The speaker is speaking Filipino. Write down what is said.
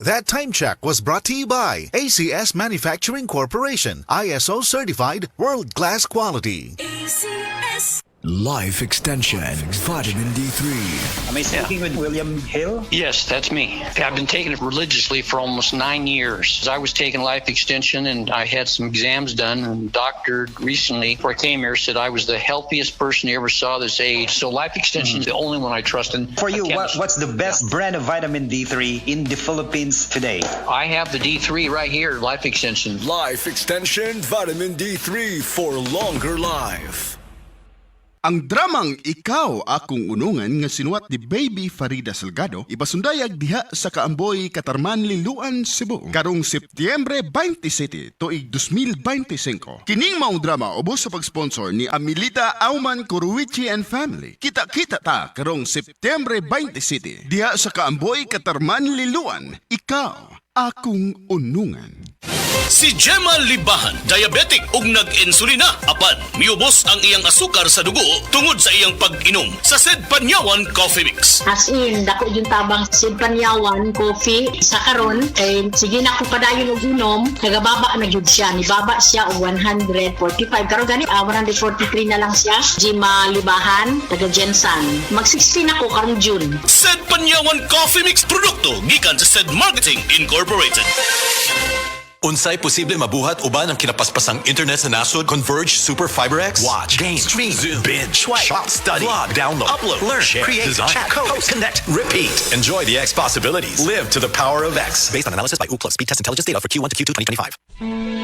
That time check was brought to you by ACS Manufacturing Corporation, ISO certified world-class quality. ACS. Life Extension, Vitamin D3. Am I speaking with William Hill? Yes, that's me. I've been taking it religiously for almost 9 years. I was taking life extension and I had some exams done, and the doctor recently, before I came here, said I was the healthiest person he ever saw this age. So life extension is the only one I trust. And For you, what's the best brand of vitamin D3 in the Philippines today? I have the D3 right here, life extension. Life Extension, Vitamin D3 for longer life. Ang dramang Ikaw Akong Unungan nga sinuwat ni Baby Farida Salgado ipasundayag diha sa Kaamboy, Katarman, Liloan, Cebu karong Setyembre 27 tuig 2025. Kining maong drama ubos sa pag-sponsor ni Amilita Auman Kuruichi and Family. Kita-kita ta karong Setyembre 27 diha sa Kaamboy, Katarman, Liloan. Ikaw Akong Unungan. Si Gemma Libahan, diabetic ug nag-insulina. Apan, miubos ang iyang asukar sa dugo tungod sa iyang pag-inom sa Sid Panyawan Coffee Mix. As in, dako yung tabang Sid Panyawan coffee sa karon kay sige na ko padayon og inom, nagababa na gyud siya, nibaba siya og 145 karon gani 143 na lang siya. Gemma Libahan, taga Jensan. Mag-16 ako karong June. Sid Panyawan Coffee Mix produkto gikan sa Sid Marketing Incorporated. Unsay posible mabuhat uban ang kinapaspasang internet sa nasod? Converge Super Fiber X. Watch, game, stream, zoom, binge, swipe, shop, study, blog, download, upload, learn, share, create, design, chat, code, connect, repeat. Enjoy the X possibilities. Live to the power of X. Based on analysis by Ookla. Speed test intelligence data for Q1 to Q2 2025.